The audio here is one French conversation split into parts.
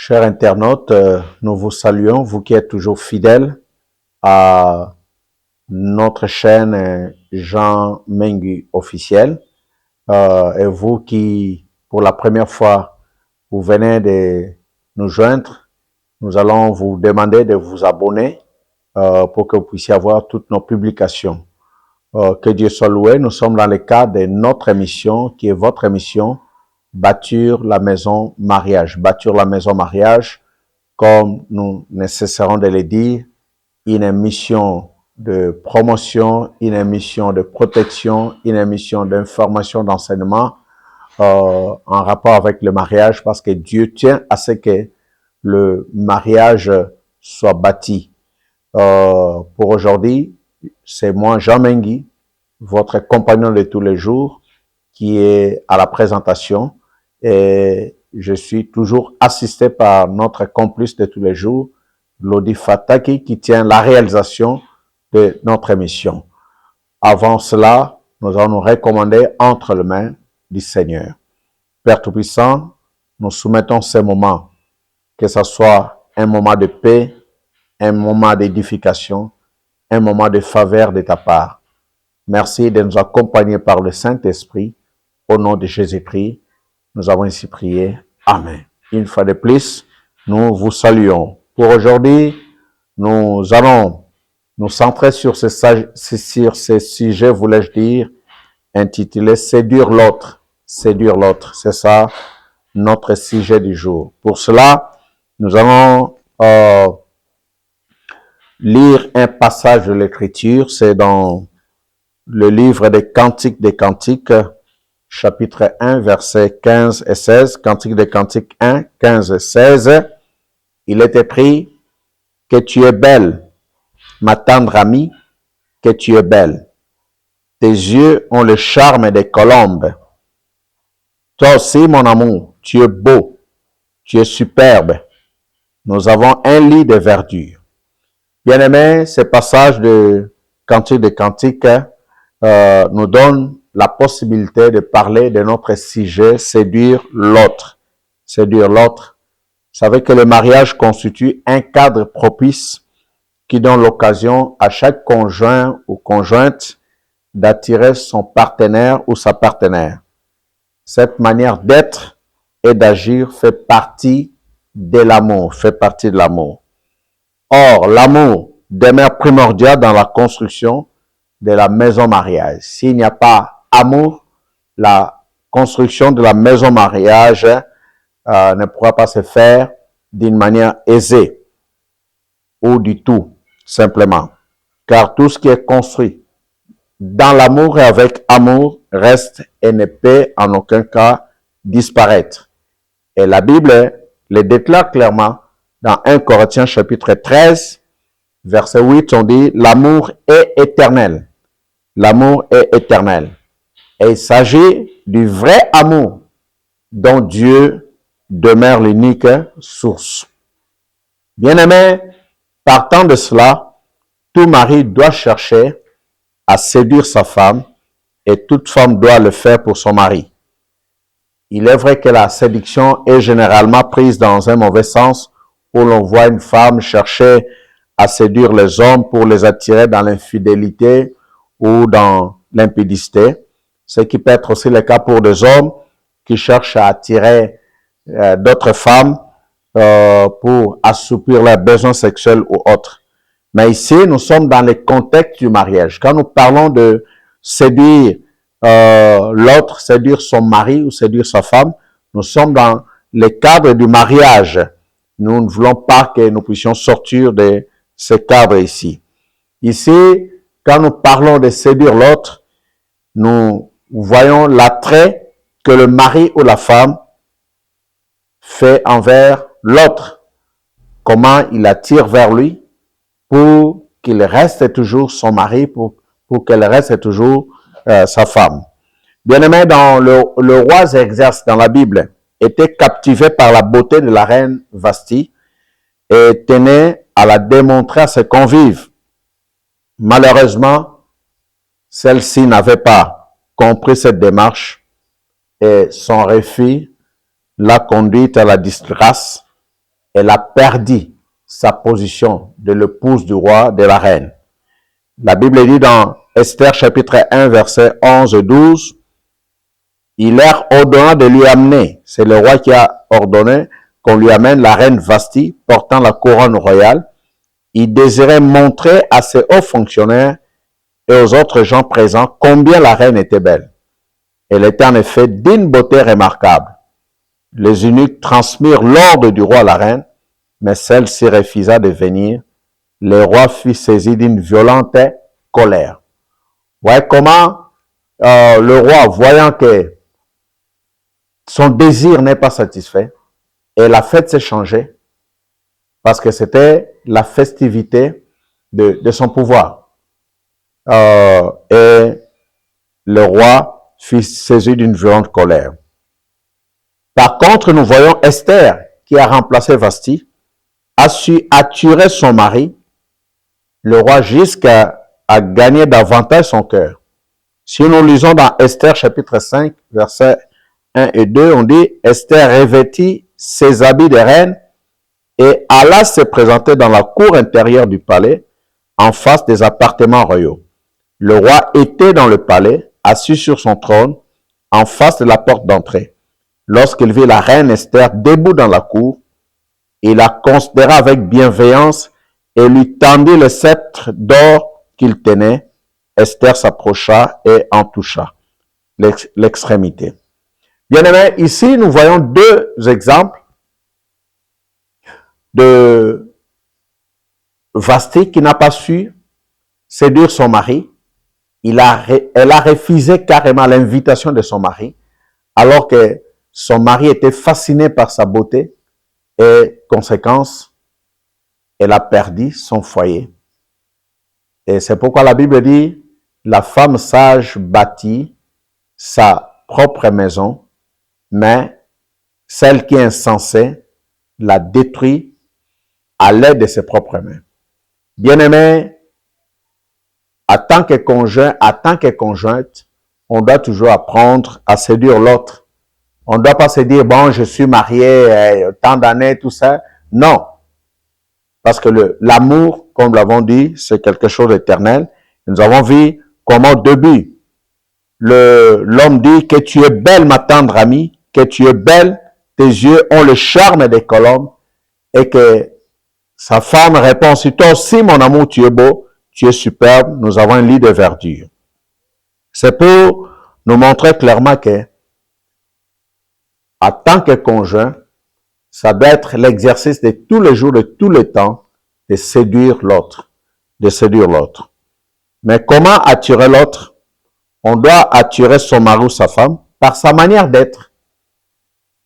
Chers internautes, nous vous saluons, vous qui êtes toujours fidèles à notre chaîne Jean Mengui officiel, et vous qui, pour la première fois, vous venez de nous joindre, nous allons vous demander de vous abonner pour que vous puissiez avoir toutes nos publications. Que Dieu soit loué, nous sommes dans le cadre de notre émission, qui est votre émission, Bâtir la maison mariage. Bâtir la maison mariage, comme nous ne cesserons de le dire, une émission de promotion, une émission de protection, une émission d'information, d'enseignement en rapport avec le mariage, parce que Dieu tient à ce que le mariage soit bâti. Pour aujourd'hui, c'est moi, Jean Mengui, votre compagnon de tous les jours, qui est à la présentation, et je suis toujours assisté par notre complice de tous les jours, Lodi Fataki, qui tient la réalisation de notre émission. Avant cela, nous allons nous recommander entre les mains du Seigneur. Père Tout-Puissant, nous soumettons ces moments, que ce soit un moment de paix, un moment d'édification, un moment de faveur de ta part. Merci de nous accompagner par le Saint-Esprit. Au nom de Jésus-Christ, nous avons ainsi prié. Amen. Une fois de plus, nous vous saluons. Pour aujourd'hui, nous allons nous centrer sur ce sujet, voulais-je dire, intitulé « Séduire l'autre ». Séduire l'autre, c'est ça notre sujet du jour. Pour cela, nous allons lire un passage de l'Écriture. C'est dans le livre des Cantiques, chapitre 1, versets 15 et 16. Cantique des Cantiques 1, 15 et 16. Il est écrit que tu es belle, ma tendre amie, que tu es belle. Tes yeux ont le charme des colombes. Toi aussi, mon amour, tu es beau, tu es superbe. Nous avons un lit de verdure. Bien-aimés, ce passage de Cantique des Cantiques nous donne la possibilité de parler de notre sujet, séduire l'autre. Séduire l'autre. Vous savez que le mariage constitue un cadre propice qui donne l'occasion à chaque conjoint ou conjointe d'attirer son partenaire ou sa partenaire. Cette manière d'être et d'agir fait partie de l'amour, fait partie de l'amour. Or, l'amour demeure primordial dans la construction de la maison mariage. S'il n'y a pas amour, la construction de la maison mariage ne pourra pas se faire d'une manière aisée ou du tout, simplement. Car tout ce qui est construit dans l'amour et avec amour reste et ne peut en aucun cas disparaître. Et la Bible le déclare clairement dans 1 Corinthiens chapitre 13, verset 8, on dit « L'amour est éternel. L'amour est éternel. » Et il s'agit du vrai amour dont Dieu demeure l'unique source. Bien-aimés, partant de cela, tout mari doit chercher à séduire sa femme et toute femme doit le faire pour son mari. Il est vrai que la séduction est généralement prise dans un mauvais sens où l'on voit une femme chercher à séduire les hommes pour les attirer dans l'infidélité ou dans l'impudicité, ce qui peut être aussi le cas pour des hommes qui cherchent à attirer d'autres femmes pour assoupir leurs besoins sexuels ou autres. Mais ici, nous sommes dans le contexte du mariage. Quand nous parlons de séduire l'autre, séduire son mari ou séduire sa femme, nous sommes dans le cadre du mariage. Nous ne voulons pas que nous puissions sortir de ce cadre ici. Ici, quand nous parlons de séduire l'autre, nous voyons l'attrait que le mari ou la femme fait envers l'autre. Comment il attire vers lui pour qu'il reste toujours son mari, pour qu'elle reste toujours sa femme. Bien-aimé, dans le roi Xerxès dans la Bible était captivé par la beauté de la reine Vasti et tenait à la démontrer à ses convives. Malheureusement, celle-ci n'avait pas compris cette démarche et son refus l'a conduite à la disgrâce Elle a perdu sa position de l'épouse du roi, de la reine. La Bible dit dans Esther chapitre 1, versets 11 et 12, il leur ordonna de lui amener, c'est le roi qui a ordonné qu'on lui amène la reine Vasti portant la couronne royale. Il désirait montrer à ses hauts fonctionnaires et aux autres gens présents combien la reine était belle. Elle était en effet d'une beauté remarquable. Les eunuques transmirent l'ordre du roi à la reine, mais celle-ci refusa de venir. Le roi fut saisi d'une violente colère. Vous voyez comment le roi, voyant que son désir n'est pas satisfait, et la fête s'est changée, parce que c'était la festivité de son pouvoir. Et le roi fut saisi d'une violente colère. Par contre, nous voyons Esther, qui a remplacé Vasti, a su attirer son mari, le roi, jusqu'à gagner davantage son cœur. Si nous lisons dans Esther chapitre 5, versets 1 et 2, on dit « Esther revêtit ses habits de reine et alla se présenter dans la cour intérieure du palais, en face des appartements royaux. Le roi était dans le palais, assis sur son trône, en face de la porte d'entrée. Lorsqu'il vit la reine Esther debout dans la cour, il la considéra avec bienveillance et lui tendit le sceptre d'or qu'il tenait. Esther s'approcha et en toucha l'extrémité. Bien aimé, ici nous voyons deux exemples de Vasti qui n'a pas su séduire son mari. Elle a refusé carrément l'invitation de son mari, alors que son mari était fasciné par sa beauté et, conséquence, elle a perdu son foyer. Et c'est pourquoi la Bible dit, la femme sage bâtit sa propre maison, mais celle qui est insensée la détruit à l'aide de ses propres mains. Bien-aimé, en tant que conjoint, en tant que conjointe, on doit toujours apprendre à séduire l'autre. On ne doit pas se dire, bon, je suis marié, tant d'années, tout ça. Non. Parce que l'amour, comme nous l'avons dit, c'est quelque chose d'éternel. Nous avons vu comment au début, l'homme dit que tu es belle, ma tendre amie, que tu es belle, tes yeux ont le charme des colombes, et que sa femme répond, si toi aussi, mon amour, tu es beau, tu es superbe, nous avons un lit de verdure. C'est pour nous montrer clairement que, en tant que conjoint, ça doit être l'exercice de tous les jours, de tous les temps, de séduire l'autre, de séduire l'autre. Mais comment attirer l'autre? On doit attirer son mari ou sa femme par sa manière d'être.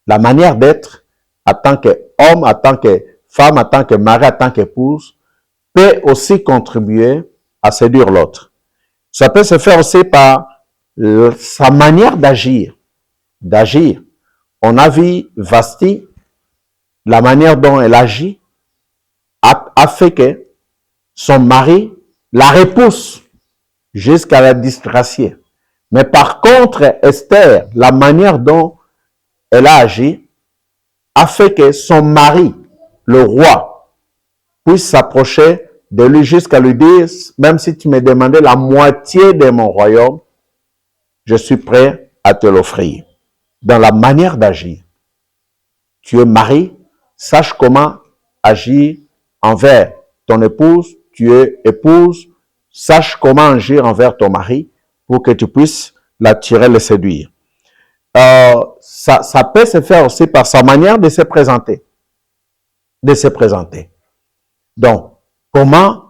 La manière d'être, en tant qu'homme, en tant que femme, en tant que mari, en tant qu'épouse, peut aussi contribuer à séduire l'autre. Ça peut se faire aussi par sa manière d'agir. On a vu Vasti, la manière dont elle agit a fait que son mari la repousse jusqu'à la disgracier. Mais par contre, Esther, la manière dont elle a agi a fait que son mari, le roi, puisse s'approcher de lui jusqu'à lui dire, même si tu me demandais la moitié de mon royaume, je suis prêt à te l'offrir. Dans la manière d'agir. Tu es mari, sache comment agir envers ton épouse. Tu es épouse, sache comment agir envers ton mari pour que tu puisses l'attirer, le séduire. Ça peut se faire aussi par sa manière de se présenter. Donc, comment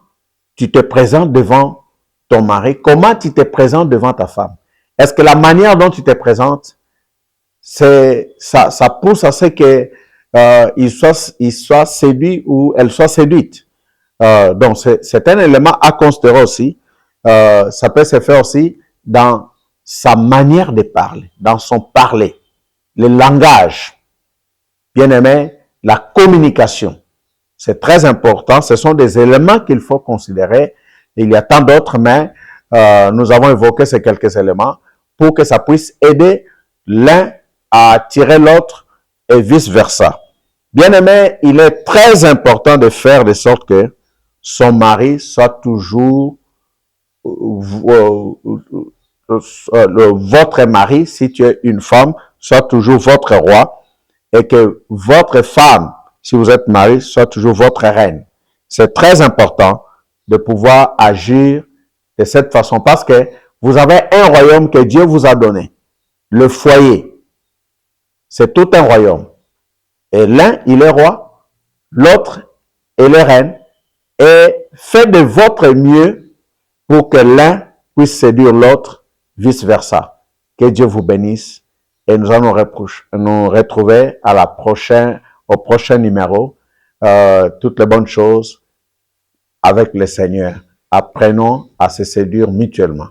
tu te présentes devant ton mari? Comment tu te présentes devant ta femme? Est-ce que la manière dont tu te présentes, ça pousse à ce que il soit séduit ou elle soit séduite? Donc, c'est un élément à considérer aussi. Ça peut se faire aussi dans sa manière de parler, dans son parler, le langage. Bien aimé, la communication. C'est très important. Ce sont des éléments qu'il faut considérer. Il y a tant d'autres, mais nous avons évoqué ces quelques éléments pour que ça puisse aider l'un à attirer l'autre et vice-versa. Bien-aimé, il est très important de faire de sorte que son mari soit toujours votre mari, si tu es une femme, soit toujours votre roi, et que votre femme, si vous êtes marié, soit toujours votre reine. C'est très important de pouvoir agir de cette façon parce que vous avez un royaume que Dieu vous a donné. Le foyer, c'est tout un royaume. Et l'un, il est roi, l'autre, il est reine. Et faites de votre mieux pour que l'un puisse séduire l'autre, vice-versa. Que Dieu vous bénisse et nous allons nous retrouver à au prochain numéro. Toutes les bonnes choses avec le Seigneur. Apprenons à se séduire mutuellement.